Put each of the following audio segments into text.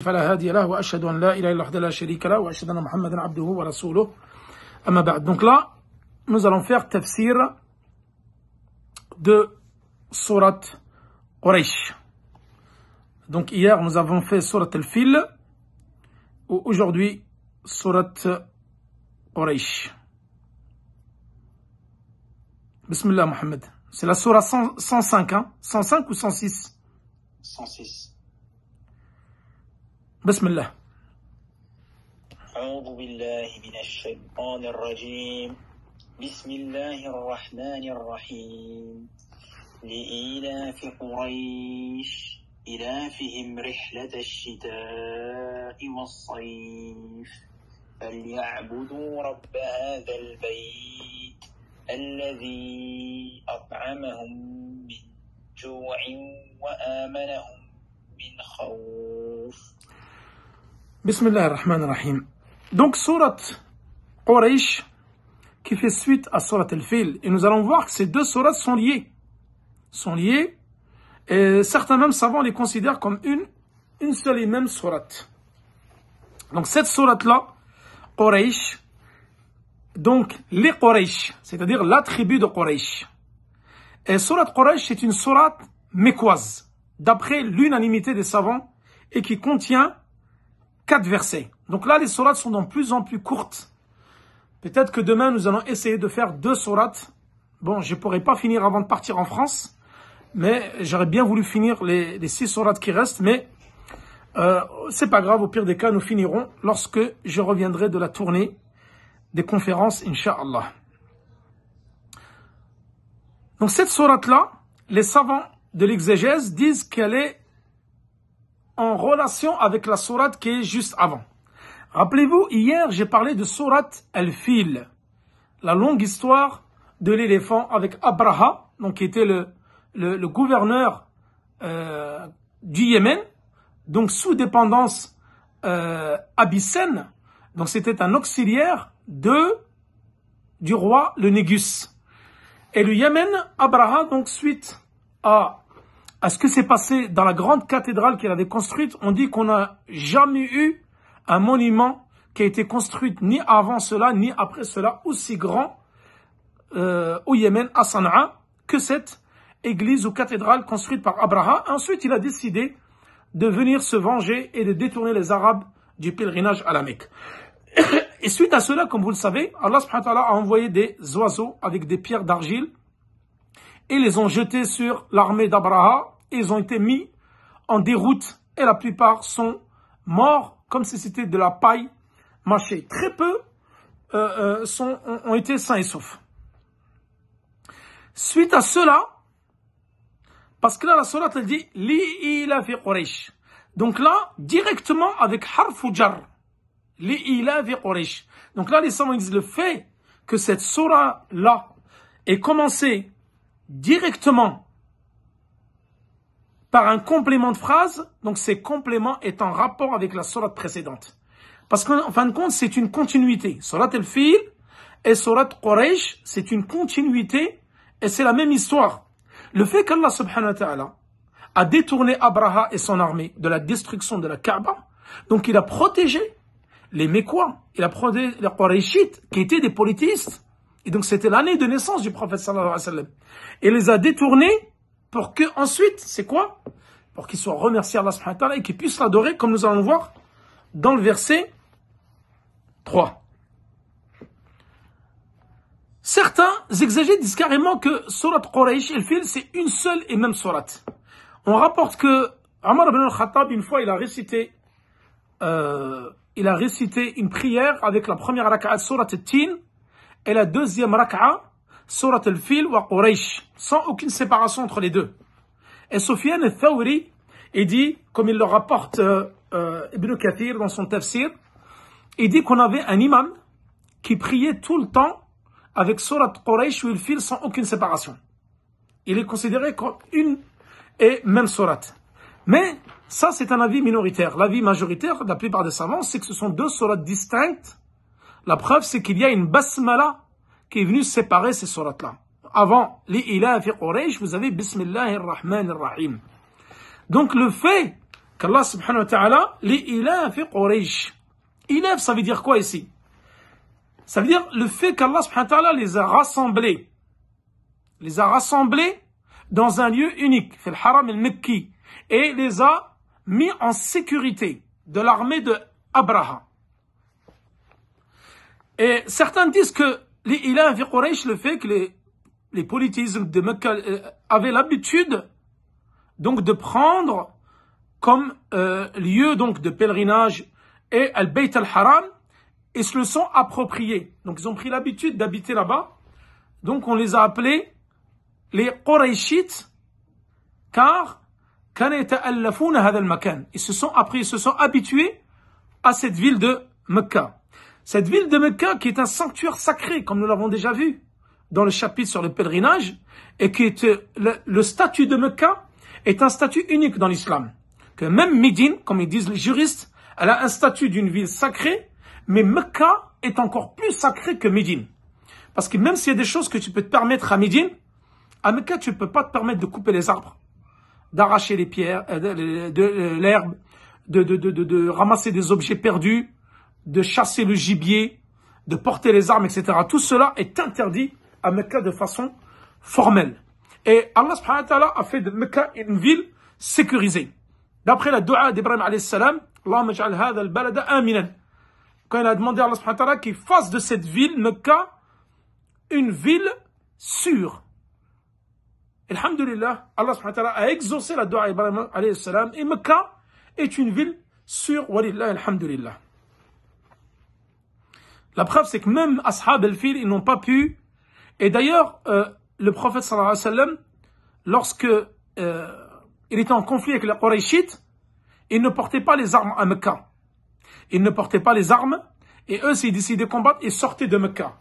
فلا هادي له وأشهد أن لا إله إلا الله لا شريك له وأشهد أن محمدا عبده ورسوله أما بعد. Donc là, nous allons faire tafsir de Surat Quraysh. Donc hier, nous avons fait Surat al-Fil, aujourd'hui, Surat Quraysh. Bismillah Mohammed. C'est la Surah 105, hein? 105 ou 106? 106. بسم الله. أعوذ بالله من الشيطان الرجيم. بسم الله الرحمن الرحيم. لإيلاف قريش إيلافهم رحلة الشتاء والصيف فليعبدوا رب هذا البيت الذي أطعمهم من جوع وآمنهم من خوف. Bismillah ar-Rahman ar-Rahim. Donc, Surat Quraysh, qui fait suite à Surat al-Fil. Et nous allons voir que ces deux sourates sont liées. Et certains même savants les considèrent comme une seule et même sourate. Donc, cette sourate-là, Quraysh, donc les Quraysh, c'est-à-dire la tribu de Quraysh. Et Surat Quraysh, c'est une sourate mécoise, d'après l'unanimité des savants, et qui contient 4 versets. Donc là, les sourates sont de plus en plus courtes. Peut-être que demain, nous allons essayer de faire 2 sourates. Bon, je ne pourrai pas finir avant de partir en France, mais j'aurais bien voulu finir les 6 sourates qui restent, mais c'est pas grave, au pire des cas, nous finirons lorsque je reviendrai de la tournée des conférences, Inch'Allah. Donc cette sourate-là, les savants de l'exégèse disent qu'elle est en relation avec la sourate qui est juste avant. Rappelez-vous, hier, j'ai parlé de sourate al-Fil, la longue histoire de l'éléphant avec Abraha, donc qui était le gouverneur du Yémen, donc sous dépendance abyssine. Donc c'était un auxiliaire du roi le Négus. Et le Yémen, Abraha, donc suite à ce que s'est passé dans la grande cathédrale qu'il avait construite, on dit qu'on n'a jamais eu un monument qui a été construit ni avant cela, ni après cela, aussi grand au Yémen, à Sana'a, que cette église ou cathédrale construite par Abraha. Ensuite, il a décidé de venir se venger et de détourner les Arabes du pèlerinage à la Mecque. Et suite à cela, comme vous le savez, Allah subhanahu wa ta'ala a envoyé des oiseaux avec des pierres d'argile et les ont jetés sur l'armée d'Abraha. Ils ont été mis en déroute et la plupart sont morts comme si c'était de la paille mâchée. Très peu ont été sains et saufs. Suite à cela, parce que là la sourate elle dit Li'ilafi Quraysh. Donc là, directement avec harfu jar. Li'ilafi Quraysh. Donc là, les savants disent le fait que cette sourate là ait commencé directement par un complément de phrase, donc ces compléments est en rapport avec la sourate précédente. Parce qu'en fin de compte, c'est une continuité. Surat al-Fil et Surat Quraysh, c'est une continuité et c'est la même histoire. Le fait qu'Allah subhanahu wa ta'ala a détourné Abraha et son armée de la destruction de la Kaaba, donc il a protégé les Mécois, il a protégé les Qurayshites qui étaient des polythéistes. Et donc c'était l'année de naissance du prophète sallallahu alayhi wa sallam. Et les a détournés pour que ensuite, c'est quoi? Pour qu'ils soient remerciés Allah subhanahu wa ta'ala et qu'ils puissent l'adorer, comme nous allons le voir dans le verset 3. Certains exagèrent, disent carrément que Surat Quraysh et le Fil, c'est une seule et même sourate. On rapporte que Omar ibn al-Khattab, une fois, il a récité une prière avec la première raka'a Surat al-Tin et la deuxième raka'a Surat al-Fil wa Quraysh, sans aucune séparation entre les deux. Et Sufyan al-Thawri, il dit, comme il le rapporte Ibn Kathir dans son tafsir, il dit qu'on avait un imam qui priait tout le temps avec Surat Quraysh ou al-Fil sans aucune séparation. Il est considéré comme une et même sourate. Mais ça, c'est un avis minoritaire. L'avis majoritaire de la plupart des savants, c'est que ce sont 2 sourates distinctes. La preuve, c'est qu'il y a une basmala qui est venue séparer ces sourates-là. Avant Li'ilafi Quraysh, vous avez Bismillahir Rahmanir Rahim. Donc le fait qu'Allah subhanahu wa ta'ala, li ilaf Quraysh. Ilaf, ça veut dire quoi ici? Ça veut dire le fait qu'Allah subhanahu wa ta'ala les a rassemblés dans un lieu unique, fait le haram al-Mekki, et les a mis en sécurité de l'armée de Abraha. Et certains disent que l'Ilah fi Quraysh, le fait que les polythéismes de Mecca avaient l'habitude donc de prendre comme lieu donc de pèlerinage et al-Bayt al-Haram, et se le sont appropriés. Donc ils ont pris l'habitude d'habiter là-bas. Donc on les a appelés les Qurayshites, car ils se sont habitués à cette ville de Mecca. Cette ville de Mecca qui est un sanctuaire sacré, comme nous l'avons déjà vu dans le chapitre sur le pèlerinage, et qui est le statut de Mecca est un statut unique dans l'islam. Que même Médine, comme ils disent les juristes, elle a un statut d'une ville sacrée, mais Mecca est encore plus sacré que Médine. Parce que même s'il y a des choses que tu peux te permettre à Médine, à Mecca, tu ne peux pas te permettre de couper les arbres, d'arracher les pierres, l'herbe, de ramasser des objets perdus, de chasser le gibier, de porter les armes, etc. Tout cela est interdit à Mecca de façon formelle. Et Allah subhanahu wa ta'ala a fait de Mecca une ville sécurisée. D'après la dua d'Ibrahim alayhi salam, Allahumma ij'al hadha al-balada aminan. Quand il a demandé à Allah subhanahu wa ta'ala qu'il fasse de cette ville, Mecca, une ville sûre. Alhamdulillah, Allah subhanahu wa ta'ala a exaucé la dua d'Ibrahim alayhi salam, et Mecca est une ville sûre, walillah, alhamdulillah. La preuve, c'est que même Ashab al-Fil, ils n'ont pas pu. Et d'ailleurs, le prophète sallallahu alayhi wa sallam, lorsque il était en conflit avec les Qurayshites, il ne portait pas les armes à Mecca. Il ne portait pas les armes, et eux, s'ils décidaient de combattre, ils sortaient de Mecca.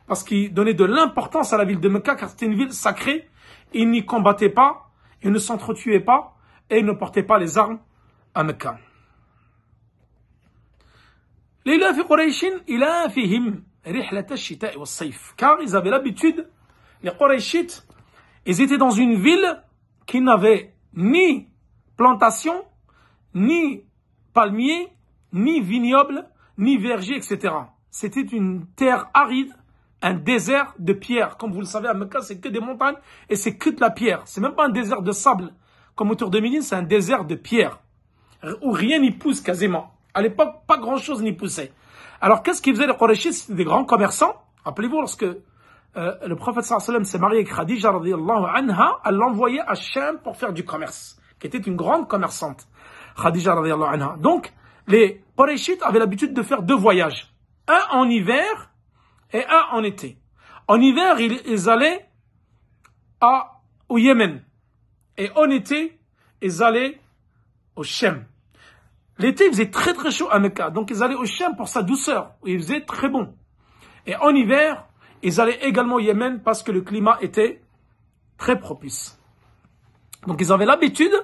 Parce qu'ils donnaient de l'importance à la ville de Mecca, car c'était une ville sacrée. Ils n'y combattaient pas, ils ne s'entretuaient pas, et ils ne portaient pas les armes à Mecca. Car ils avaient l'habitude, les Qurayshites, ils étaient dans une ville qui n'avait ni plantation, ni palmiers, ni vignobles, ni vergers, etc. C'était une terre aride, un désert de pierre. Comme vous le savez, à Mecca, c'est que des montagnes et c'est que de la pierre. C'est même pas un désert de sable, comme autour de Médine, c'est un désert de pierre, où rien n'y pousse quasiment. À l'époque, pas grand-chose n'y poussait. Alors, qu'est-ce qu'ils faisaient les Qurayshites? C'était des grands commerçants. Rappelez-vous, lorsque le prophète sallallahu alayhi wa sallam s'est marié avec Khadija radiyallahu anha, elle l'envoyait à Sham pour faire du commerce, qui était une grande commerçante. Khadija radiyallahu anha. Donc, les Qurayshites avaient l'habitude de faire deux voyages. Un en hiver et un en été. En hiver, ils allaient au Yémen. Et en été, ils allaient au Shem. L'été, il faisait très très chaud à Mecca. Donc, ils allaient au Shem pour sa douceur, où il faisait très bon. Et en hiver, ils allaient également au Yémen parce que le climat était très propice. Donc, ils avaient l'habitude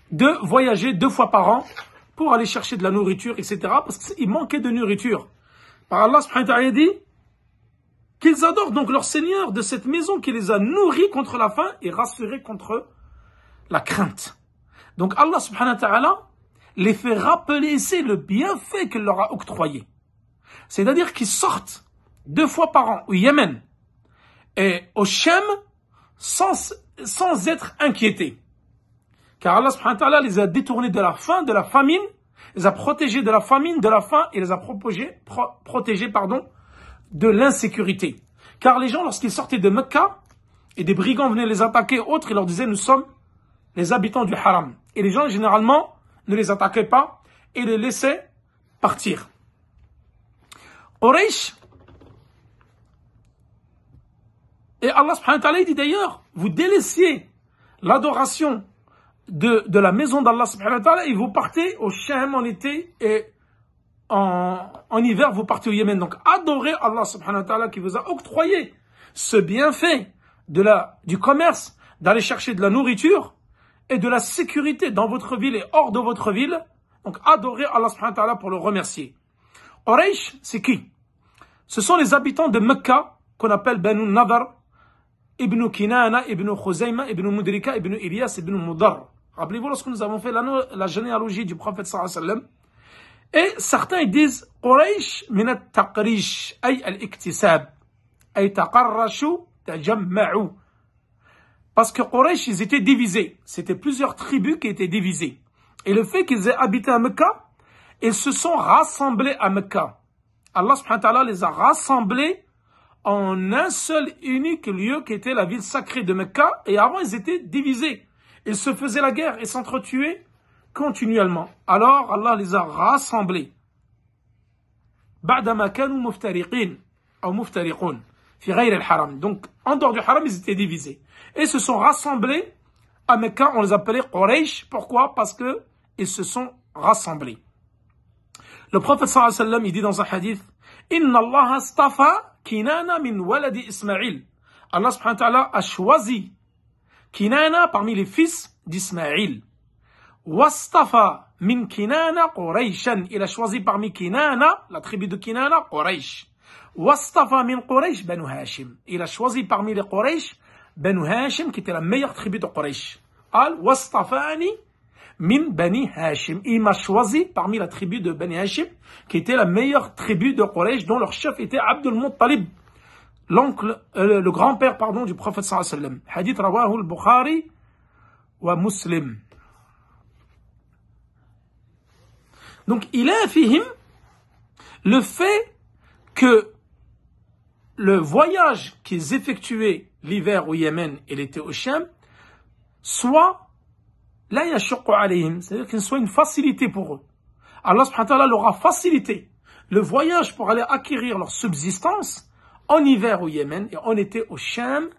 de voyager 2 fois par an pour aller chercher de la nourriture, etc. Parce qu'il manquait de nourriture. Par Allah subhanahu wa ta'ala dit qu'ils adorent donc leur Seigneur de cette maison qui les a nourris contre la faim et rassurés contre la crainte. Donc Allah subhanahu wa ta'ala les fait rappeler ici le bienfait qu'il leur a octroyé. C'est-à-dire qu'ils sortent 2 fois par an au Yémen et au Shem sans être inquiétés. Car Allah subhanahu wa ta'ala les a détournés de la faim, de la famine, les a protégés de la famine, de la faim et les a protégés de l'insécurité. Car les gens, lorsqu'ils sortaient de Mecca et des brigands venaient les attaquer, autres, ils leur disaient, nous sommes les habitants du haram. Et les gens, généralement, ne les attaquaient pas et les laissaient partir. Quraysh, et Allah subhanahu wa ta'ala dit d'ailleurs, vous délaissiez l'adoration de la maison d'Allah subhanahu wa ta'ala et vous partez au Shem en été et en hiver vous partez au Yémen. Donc adorez Allah subhanahu wa ta'ala qui vous a octroyé ce bienfait du commerce, d'aller chercher de la nourriture et de la sécurité dans votre ville et hors de votre ville. Donc adorez Allah subhanahu wa ta'ala pour le remercier. Quraysh, c'est qui? Ce sont les habitants de Mecca qu'on appelle Banu Nadar, Ibn Kinana, Ibn Khuzayma, Ibn Mudrika, Ibn Ilyas, Ibn Mudar. Rappelez-vous lorsque nous avons fait la généalogie du prophète sallallahu alayhi wa sallam. Et certains ils disent Quraysh min at-taqrish, ay al-iktisab, ay taqarrashu tajamma'u. Parce que Quraysh, ils étaient divisés. C'était plusieurs tribus qui étaient divisées. Et le fait qu'ils aient habité à Mecca, ils se sont rassemblés à Mecca. Allah subhanahu wa ta'ala les a rassemblés en un seul unique lieu qui était la ville sacrée de Mecca. Et avant, ils étaient divisés. Ils se faisaient la guerre et s'entretuaient continuellement. Alors, Allah les a rassemblés. بعدما كانوا مفترقين أو مفترقون في غير الحرم. Donc, en dehors du haram, ils étaient divisés. Et se sont rassemblés à Mecca. On les appelait Quraysh. Pourquoi? Parce que ils se sont rassemblés. Le prophète sallallahu alayhi wa sallam, il dit dans un hadith, Inna Allah astafa Kinana min waladi Ismaïl. Allah subhanahu wa ta'ala a choisi Kinana parmi les fils d'Ismaïl. Wastafa min Kinana Qurayshan. Il a choisi parmi Kinana, la tribu de Kinana, Quraysh. Wastafa min Quraysh Banu Hashim. Il a choisi parmi les Quraysh Banu Hashim, qui était la meilleure tribu de Quraysh. Al Wastafani min Bani Hashim. Il m'a choisi parmi la tribu de Bani Hashim, qui était la meilleure tribu de Quraysh, dont leur chef était Abdul Muttalib, l'oncle, le grand-père, pardon, du prophète sallallahu alayhi wa sallam. Hadith rawahu al-Bukhari wa Muslim. Donc, il a fihim le fait que le voyage qu'ils effectuaient l'hiver au Yémen et l'été au Sham soit la yashaqu alayhim, c'est-à-dire qu'il soit une facilité pour eux. Allah subhanahu wa ta'ala leur a facilité le voyage pour aller acquérir leur subsistance en hiver au Yémen et en été au Sham.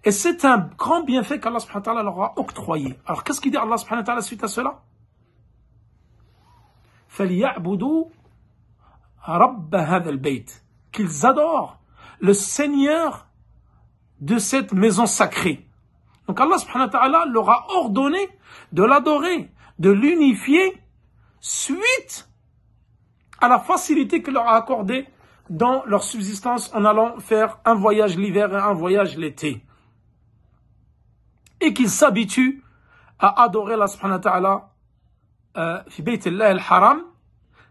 Et c'est un grand bienfait qu'Allah subhanahu wa ta'ala leur a octroyé. Alors qu'est-ce qu'il dit Allah subhanahu wa ta'ala suite à cela? فَلْيَعْبُدُوا رَبَّ هَذَا الْبَيْتِ, qu'ils adorent le Seigneur de cette maison sacrée. Donc Allah subhanahu wa ta'ala leur a ordonné de l'adorer, de l'unifier suite à la facilité qu'il leur a accordée dans leur subsistance en allant faire un voyage l'hiver et un voyage l'été. Et qu'ils s'habituent à adorer Allah subhanahu wa ta'ala fi bayt Allah al-haram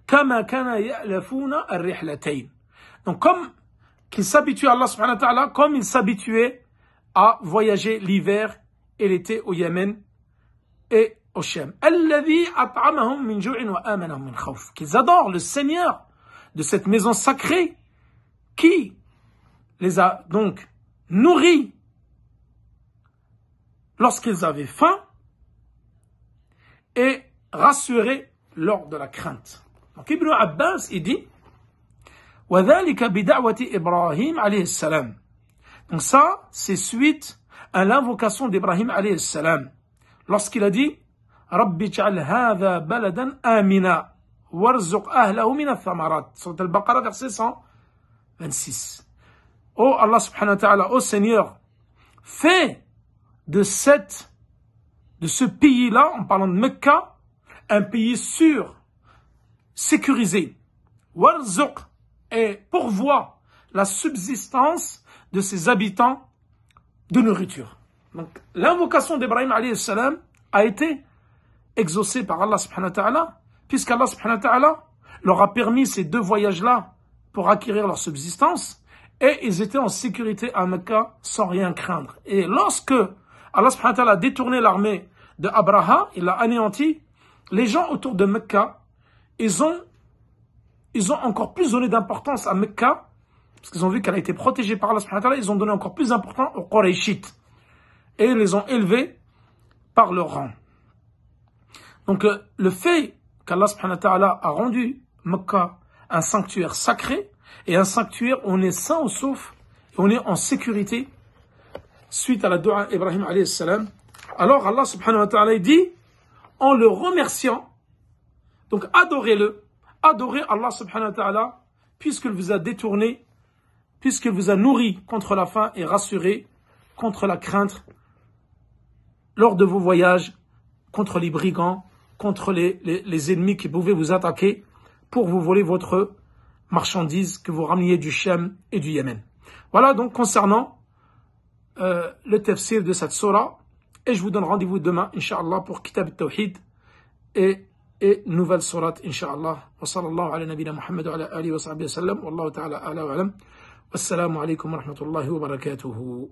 kama kana ya'lafuna ar-rihlatayn. Donc comme qu'ils s'habituent à Allah subhanahu wa ta'ala comme ils s'habituaient à voyager l'hiver et l'été au Yémen et au Sham. Alladhi at'amahum min ju'in wa amanahum min khawf. Qu'ils adorent le Seigneur de cette maison sacrée qui les a donc nourris lorsqu'ils avaient faim et rassurés lors de la crainte. Donc Ibn Abbas il dit وَذَلِكَ بِدَعْوَةِ إِبْرَاهِيمَ عَلَيْهِ السَّلَامِ. Donc ça, c'est suite à l'invocation d'Ibrahim alayhi salam. Lorsqu'il a dit رَبِّ اجْعَلْ هَذَا بَلَدًا آمِنًا وَارْزُقْ أَهْلَهُ مِنَ الثَّمَرَاتِ. Sourate Al-Baqarah, verset 126. Oh Allah subhanahu wa ta'ala, oh Seigneur, fais de ce pays-là, en parlant de Mecca, un pays sûr, sécurisé. وَارْزُقْ, et pourvoie la subsistance de ses habitants de nourriture. Donc, l'invocation d'Ibrahim alayhi salam a été exaucée par Allah subhanahu wa ta'ala, puisqu'Allah subhanahu wa ta'ala leur a permis ces deux voyages-là pour acquérir leur subsistance, et ils étaient en sécurité à Mecca sans rien craindre. Et lorsque Allah subhanahu wa ta'ala a détourné l'armée de Abraha, il l'a anéanti, les gens autour de Mecca, ils ont encore plus donné d'importance à Mecca, parce qu'ils ont vu qu'elle a été protégée par Allah subhanahu wa ta'ala, ils ont donné encore plus d'importance aux Qurayshites. Et ils les ont élevés par leur rang. Donc le fait qu'Allah subhanahu wa ta'ala a rendu Mecca un sanctuaire sacré, et un sanctuaire où on est sain ou sauf, et on est en sécurité, suite à la dua Ibrahim alayhi salam, alors Allah subhanahu wa ta'ala dit, en le remerciant, donc adorez-le, adorez Allah subhanahu wa ta'ala, puisqu'il vous a détourné, puisqu'il vous a nourri contre la faim et rassuré contre la crainte lors de vos voyages, contre les brigands, contre les ennemis qui pouvaient vous attaquer pour vous voler votre marchandise que vous rameniez du Sham et du Yémen. Voilà donc concernant le tafsir de cette surah Et je vous donne rendez-vous demain, Inch'Allah, pour Kitab al-Tawhid et nouvelle sourate, Inch'Allah. Wa sallallahu ala nabina Muhammad wa ala alihi wa sahbihi wa sallam. Wallahu ta'ala ala wa alam. Wassalamu alaikum wa rahmatullahi wa barakatuhu.